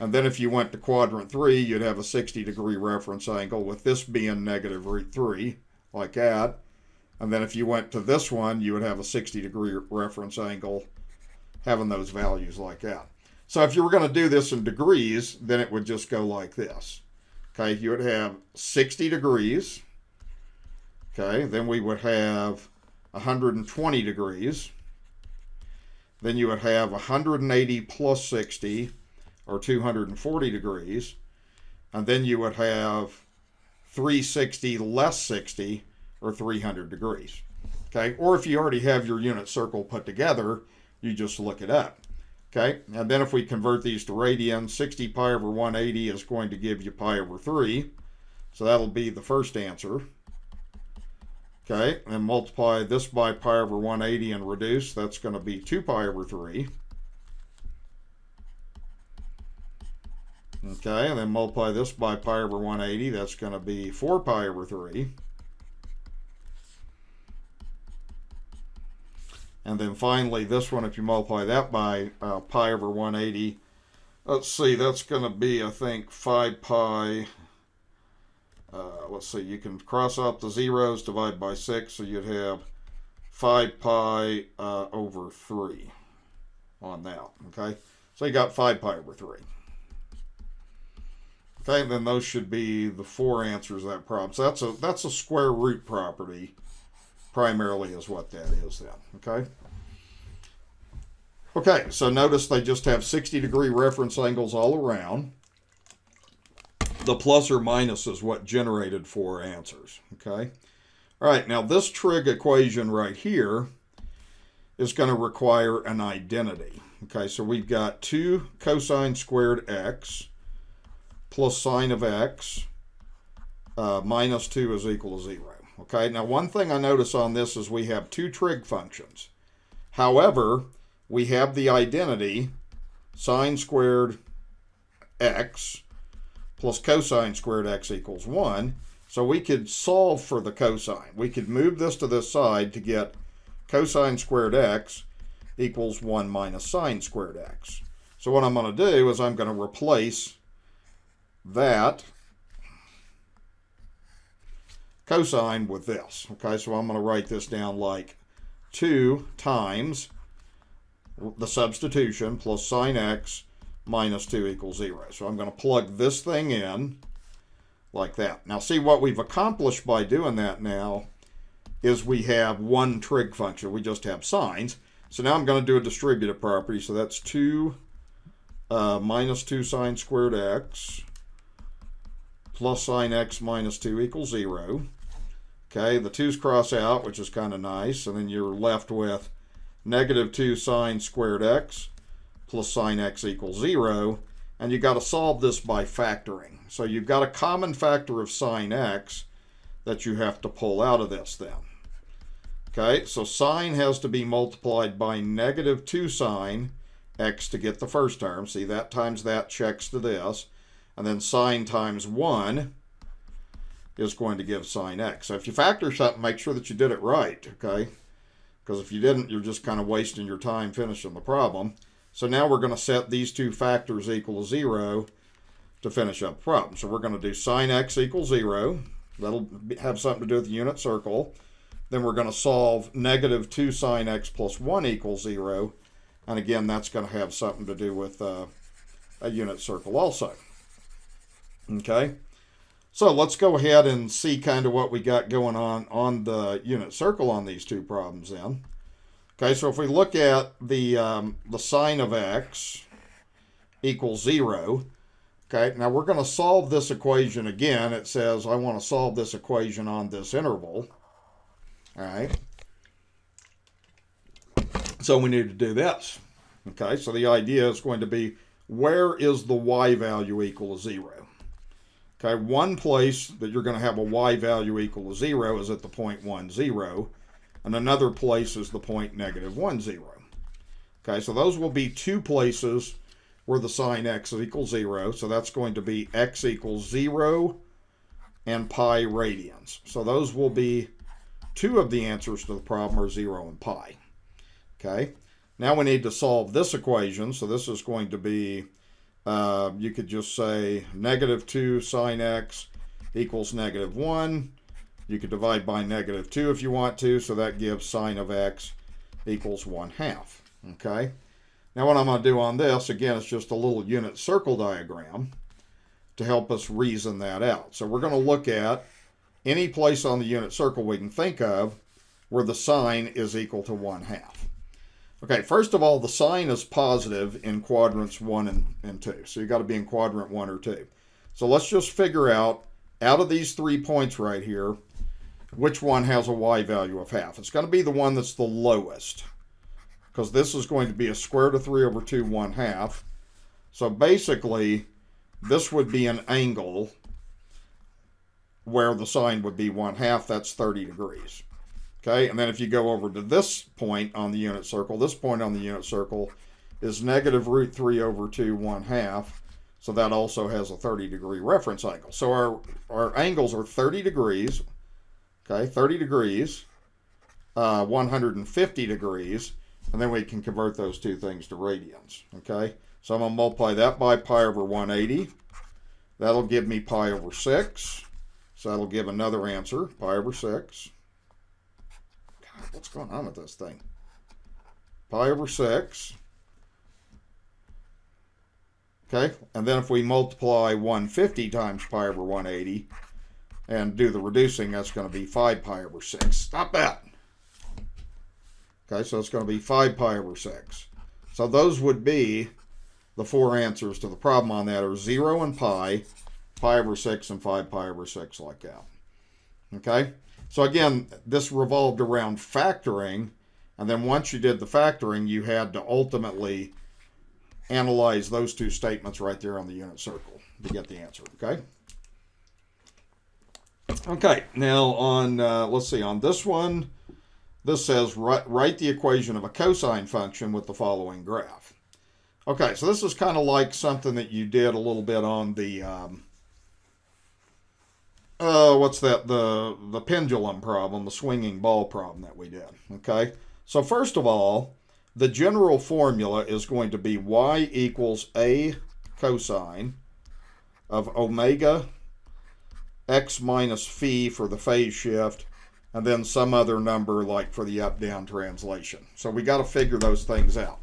And then if you went to quadrant 3, you'd have a 60-degree reference angle with this being negative root 3, like that. And then if you went to this one, you would have a 60-degree reference angle having those values like that. So if you were going to do this in degrees, then it would just go like this. Okay, you would have 60 degrees. Okay, then we would have 120 degrees. Then you would have 180 plus 60, or 240 degrees. And then you would have 360 less 60, or 300 degrees. Okay, or if you already have your unit circle put together, you just look it up. Okay, and then if we convert these to radians, 60 pi over 180 is going to give you pi over 3. So that'll be the first answer. Okay, and multiply this by pi over 180 and reduce. That's going to be 2 pi over 3. Okay, and then multiply this by pi over 180. That's going to be 4 pi over 3. And then finally, this one, if you multiply that by pi over 180, let's see, that's going to be, I think, 5 pi. Let's see, you can cross out the zeros, divide by 6, so you'd have 5 pi over 3 on that, okay? So you got 5 pi over 3. Okay, and then those should be the 4 answers of that problem. So that's a square root property. Primarily is what that is then, okay? Okay, so notice they just have 60-degree reference angles all around. The plus or minus is what generated 4 answers, okay? All right, now this trig equation right here is going to require an identity. Okay, so we've got 2 cosine squared x plus sine of x minus 2 is equal to 0. Okay, now one thing I notice on this is we have 2 trig functions. However, we have the identity sine squared x plus cosine squared x equals 1. So we could solve for the cosine. We could move this to this side to get cosine squared x equals 1 minus sine squared x. So what I'm going to do is I'm going to replace that cosine with this. Okay, so I'm going to write this down like 2 times the substitution plus sine x minus 2 equals 0. So I'm going to plug this thing in like that. Now see what we've accomplished by doing that now is we have one trig function. We just have sines. So now I'm going to do a distributive property. So that's 2 minus 2 sine squared x plus sine x minus 2 equals 0. Okay, the 2's cross out, which is kind of nice, and then you're left with negative 2 sine squared x plus sine x equals 0, and you got to solve this by factoring. So you've got a common factor of sine x that you have to pull out of this then. Okay, so sine has to be multiplied by negative 2 sine x to get the first term. See, that times that checks to this. And then sine times 1 is going to give sine x. So if you factor something, make sure that you did it right, okay? Because if you didn't, you're just kind of wasting your time finishing the problem. So now we're going to set these two factors equal to 0 to finish up the problem. So we're going to do sine x equals 0. That'll have something to do with the unit circle. Then we're going to solve negative 2 sine x plus 1 equals 0. And again, that's going to have something to do with a unit circle also. Okay, so let's go ahead and see kind of what we got going on the unit circle on these two problems then. Okay, so if we look at the sine of x equals 0, okay, now we're going to solve this equation again. It says I want to solve this equation on this interval. All right, so we need to do this. Okay, so the idea is going to be, where is the y value equal to 0? Okay, one place that you're going to have a y value equal to 0 is at the point 1, 0, and another place is the point negative 1, 0. Okay, so those will be two places where the sine x equals 0, so that's going to be x equals 0 and pi radians. So those will be two of the answers to the problem are 0 and pi. Okay, now we need to solve this equation, so this is going to be you could just say negative 2 sine x equals negative 1. You could divide by negative 2 if you want to, so that gives sine of x equals 1/2. Okay, now what I'm going to do on this, again, it's just a little unit circle diagram to help us reason that out. So we're going to look at any place on the unit circle we can think of where the sine is equal to 1/2. Okay, first of all, the sine is positive in quadrants 1 and 2. So you've got to be in quadrant 1 or 2. So let's just figure out of these 3 points right here, which one has a y value of 1/2. It's going to be the one that's the lowest, because this is going to be a square root of 3 over 2, 1/2. So basically, this would be an angle where the sine would be 1/2. That's 30 degrees. Okay, and then if you go over to this point on the unit circle, this point on the unit circle is negative root 3 over 2, 1/2. So that also has a 30-degree reference angle. So our angles are 30 degrees, okay, 30 degrees, 150 degrees, and then we can convert those two things to radians, okay? So I'm going to multiply that by pi over 180. That'll give me pi over 6. So that'll give another answer, pi over 6. What's going on with this thing? Pi over 6. Okay, and then if we multiply 150 times pi over 180 and do the reducing, that's going to be 5 pi over 6. Stop that. Okay, so it's going to be 5 pi over 6. So those would be the four answers to the problem on that are 0 and pi over 6, and 5 pi over 6 like that. Okay? So again, this revolved around factoring, and then once you did the factoring, you had to ultimately analyze those two statements right there on the unit circle to get the answer, okay? Okay, now on, let's see, on this one, this says write the equation of a cosine function with the following graph. Okay, so this is kind of like something that you did a little bit on the, the pendulum problem, the swinging ball problem that we did, okay? So first of all, the general formula is going to be y equals a cosine of omega x minus phi for the phase shift, and then some other number like for the up-down translation. So we got to figure those things out,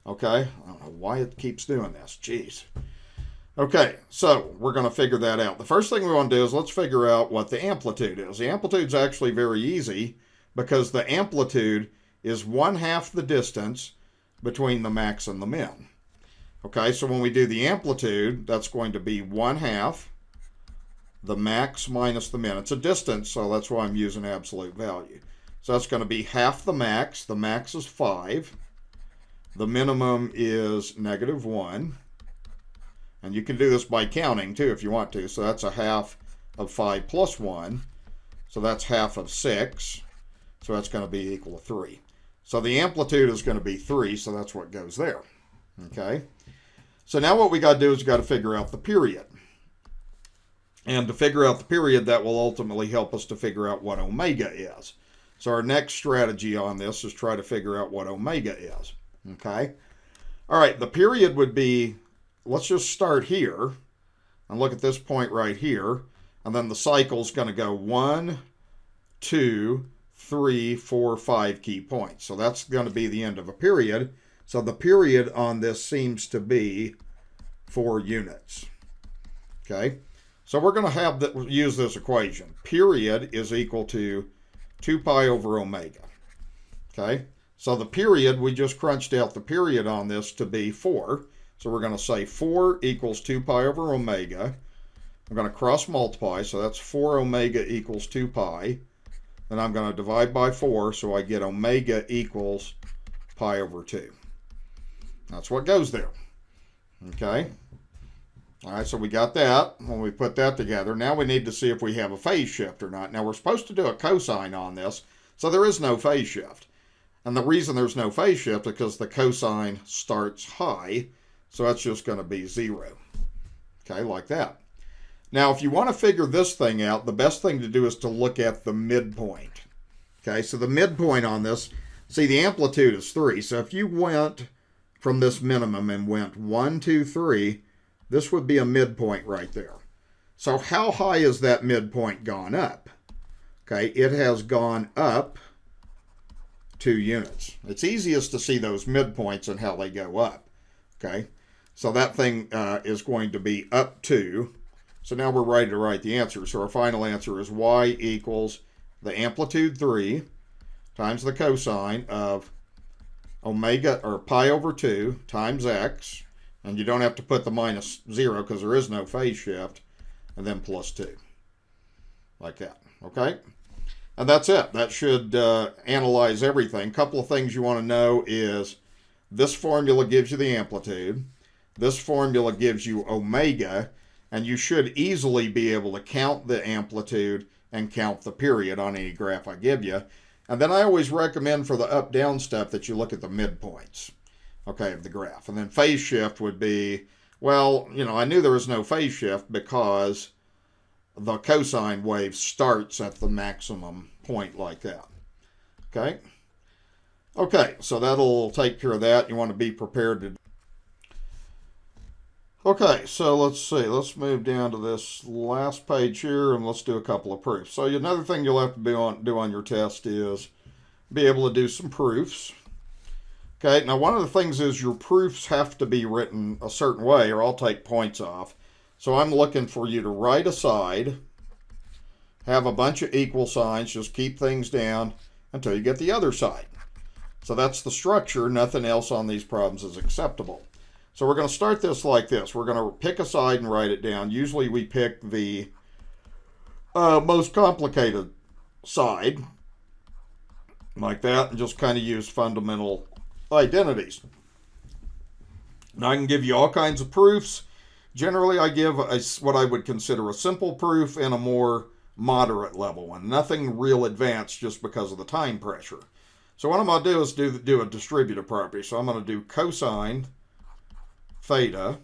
okay? I don't know why it keeps doing this, jeez. Okay, so we're going to figure that out. The first thing we want to do is let's figure out what the amplitude is. The amplitude is actually very easy because the amplitude is 1/2 the distance between the max and the min. Okay, so when we do the amplitude, that's going to be 1/2 the max minus the min. It's a distance, so that's why I'm using absolute value. So that's going to be half the max. The max is 5. The minimum is -1. And you can do this by counting too if you want to. So that's a half of 5 plus 1. So that's half of 6. So that's going to be equal to 3. So the amplitude is going to be 3, so that's what goes there. Okay. So now what we got to do is we got to figure out the period. And to figure out the period, that will ultimately help us to figure out what omega is. So our next strategy on this is try to figure out what omega is. Okay? All right, the period would be, let's just start here and look at this point right here. And then the cycle's going to go 1, 2, 3, 4, 5 key points. So that's going to be the end of a period. So the period on this seems to be 4 units. Okay? So we're going to have use this equation. Period is equal to 2 pi over omega. Okay? So the period, we just crunched out the period on this to be 4. So we're going to say 4 equals 2 pi over omega. I'm going to cross multiply, so that's 4 omega equals 2 pi. Then I'm going to divide by 4, so I get omega equals pi over 2. That's what goes there. Okay? All right, so we got that. When we put that together, now we need to see if we have a phase shift or not. Now, we're supposed to do a cosine on this, so there is no phase shift. And the reason there's no phase shift is because the cosine starts high, so that's just going to be 0. Okay, like that. Now, if you want to figure this thing out, the best thing to do is to look at the midpoint. Okay, so the midpoint on this, see, the amplitude is 3. So if you went from this minimum and went 1, 2, 3, this would be a midpoint right there. So how high has that midpoint gone up? Okay, it has gone up 2 units. It's easiest to see those midpoints and how they go up. Okay, so that thing is going to be up 2. So now we're ready to write the answer. So our final answer is y equals the amplitude 3 times the cosine of omega, or pi over 2 times x. And you don't have to put the minus 0 because there is no phase shift. And then plus 2. Like that. Okay? And that's it. That should analyze everything. A couple of things you want to know is this formula gives you the amplitude. This formula gives you omega. And you should easily be able to count the amplitude and count the period on any graph I give you. And then I always recommend for the up-down step that you look at the midpoints, okay, of the graph. And then phase shift would be, well, you know, I knew there was no phase shift because the cosine wave starts at the maximum point like that. Okay? Okay, so that'll take care of that. You want to be prepared to. Okay, so let's see. Let's move down to this last page here and let's do a couple of proofs. So another thing you'll have to do on your test is be able to do some proofs. Okay, now one of the things is your proofs have to be written a certain way or I'll take points off. So I'm looking for you to write a side, have a bunch of equal signs, just keep things down until you get the other side. So that's the structure. Nothing else on these problems is acceptable. So we're going to start this like this. We're going to pick a side and write it down. Usually we pick the most complicated side, like that, and just kind of use fundamental identities. Now I can give you all kinds of proofs. Generally I give what I would consider a simple proof and a more moderate level one. Nothing real advanced just because of the time pressure. So what I'm going to do is do a distributive property. So I'm going to do cosine theta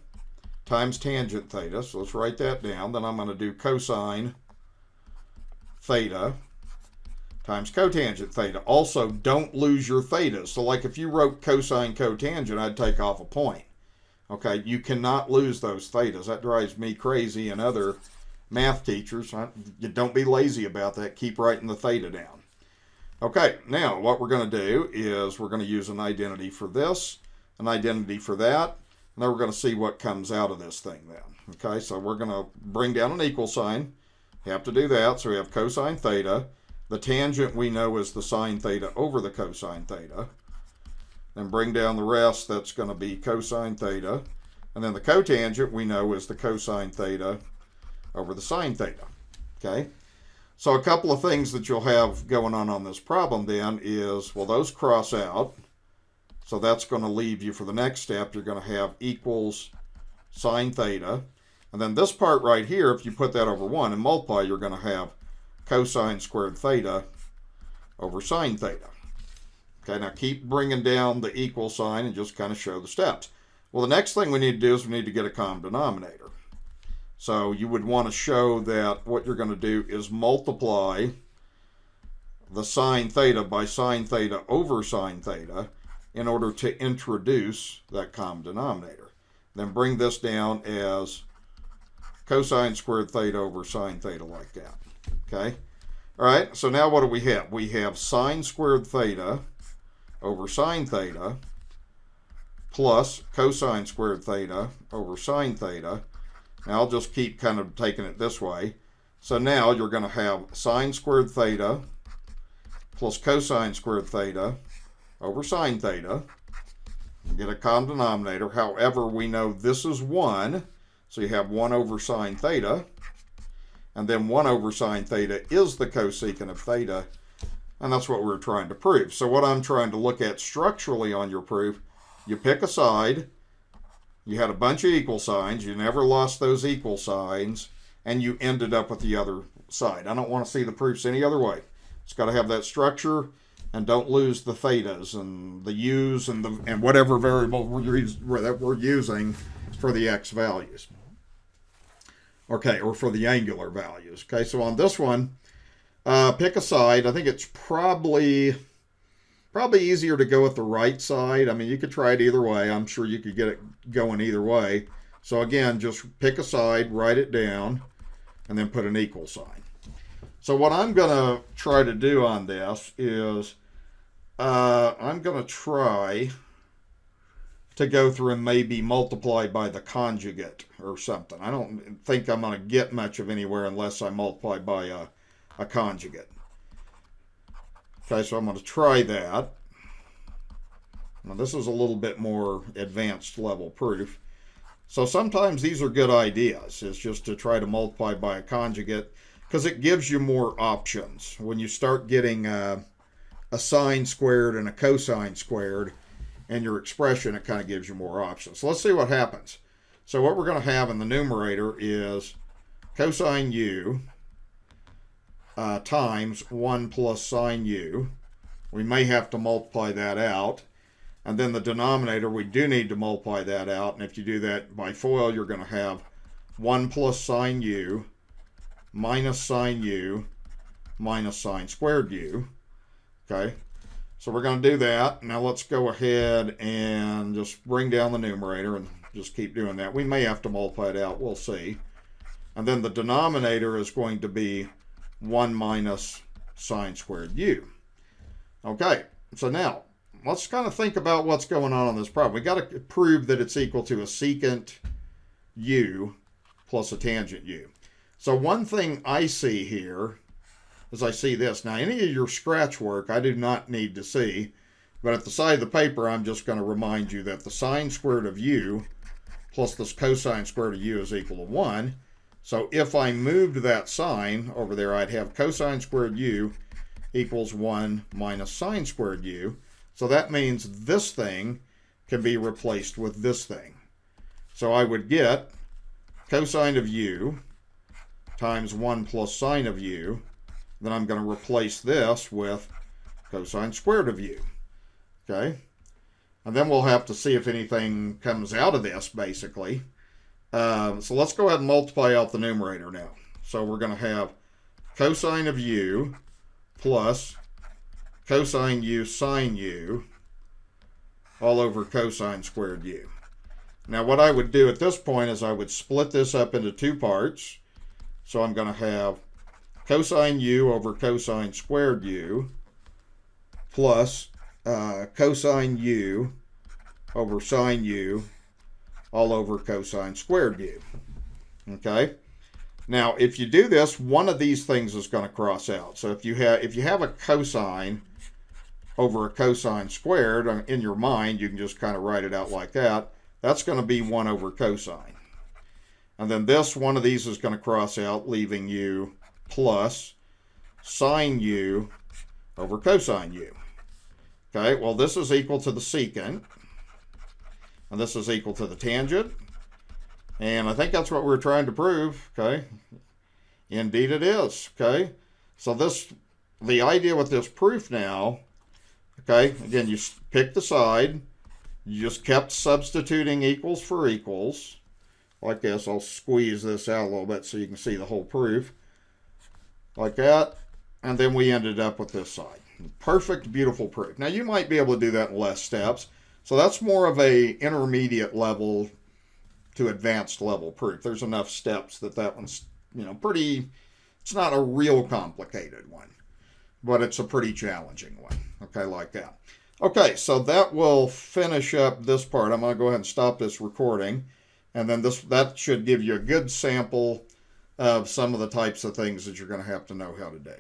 times tangent theta. So let's write that down. Then I'm going to do cosine theta times cotangent theta. Also, don't lose your theta. So like if you wrote cosine cotangent, I'd take off a point. Okay, you cannot lose those thetas. That drives me crazy and other math teachers. You don't be lazy about that. Keep writing the theta down. Okay, now what we're going to do is we're going to use an identity for this, an identity for that. And then we're going to see what comes out of this thing then. Okay, so we're going to bring down an equal sign. You have to do that. So we have cosine theta. The tangent we know is the sine theta over the cosine theta. Then bring down the rest. That's going to be cosine theta. And then the cotangent we know is the cosine theta over the sine theta. Okay, so a couple of things that you'll have going on this problem then is, well, those cross out. So that's going to leave you for the next step. You're going to have equals sine theta. And then this part right here, if you put that over 1 and multiply, you're going to have cosine squared theta over sine theta. Okay, now keep bringing down the equal sign and just kind of show the steps. Well, the next thing we need to do is we need to get a common denominator. So you would want to show that what you're going to do is multiply the sine theta by sine theta over sine theta in order to introduce that common denominator. Then bring this down as cosine squared theta over sine theta like that. Okay? All right, so now what do we have? We have sine squared theta over sine theta plus cosine squared theta over sine theta. Now I'll just keep kind of taking it this way. So now you're going to have sine squared theta plus cosine squared theta over sine theta. You get a common denominator. However, we know this is 1. So you have 1 over sine theta. And then 1 over sine theta is the cosecant of theta. And that's what we're trying to prove. So what I'm trying to look at structurally on your proof, you pick a side. You had a bunch of equal signs. You never lost those equal signs. And you ended up with the other side. I don't want to see the proofs any other way. It's got to have that structure. And don't lose the thetas and the u's and whatever variable that we're using for the x values. Okay, or for the angular values. Okay, so on this one, pick a side. I think it's probably easier to go with the right side. I mean, you could try it either way. I'm sure you could get it going either way. So again, just pick a side, write it down, and then put an equal sign. So what I'm going to try to do on this is I'm going to try to go through and maybe multiply by the conjugate or something. I don't think I'm going to get much of anywhere unless I multiply by a conjugate. Okay, so I'm going to try that. Now this is a little bit more advanced level proof. So sometimes these are good ideas, is just to try to multiply by a conjugate because it gives you more options. When you start getting a sine squared and a cosine squared in your expression, it kind of gives you more options. So let's see what happens. So what we're going to have in the numerator is cosine u times 1 plus sine u. We may have to multiply that out. And then the denominator, we do need to multiply that out. And if you do that by FOIL, you're going to have 1 plus sine u minus sine u minus sine squared u. Okay, so we're going to do that. Now let's go ahead and just bring down the numerator and just keep doing that. We may have to multiply it out. We'll see. And then the denominator is going to be 1 minus sine squared u. Okay, so now let's kind of think about what's going on this problem. We got to prove that it's equal to a secant u plus a tangent u. So one thing I see here is I see this. Now, any of your scratch work I do not need to see, but at the side of the paper, I'm just going to remind you that the sine squared of u plus the cosine squared of u is equal to 1. So if I moved that sign over there, I'd have cosine squared u equals 1 minus sine squared u. So that means this thing can be replaced with this thing. So I would get cosine of u times 1 plus sine of u. Then I'm going to replace this with cosine squared of u. Okay? And then we'll have to see if anything comes out of this, basically. So let's go ahead and multiply out the numerator now. So we're going to have cosine of u plus cosine u sine u all over cosine squared u. Now what I would do at this point is I would split this up into two parts. So I'm going to have cosine u over cosine squared u plus cosine u over sine u all over cosine squared u. Okay? Now, if you do this, one of these things is going to cross out. So if you have a cosine over a cosine squared, in your mind, you can just kind of write it out like that. That's going to be 1 over cosine. And then this, one of these is going to cross out, leaving u plus sine u over cosine u. Okay, well, this is equal to the secant. And this is equal to the tangent. And I think that's what we're trying to prove. Okay, indeed it is. Okay, so the idea with this proof now, okay, again, you pick the side. You just kept substituting equals for equals. like this. I'll squeeze this out a little bit so you can see the whole proof. Like that. And then we ended up with this side. Perfect, beautiful proof. Now you might be able to do that in less steps. So that's more of a intermediate level to advanced level proof. There's enough steps that one's, pretty, it's not a real complicated one, but it's a pretty challenging one. Okay, like that. Okay, so that will finish up this part. I'm going to go ahead and stop this recording. And then that should give you a good sample of some of the types of things that you're going to have to know how to do.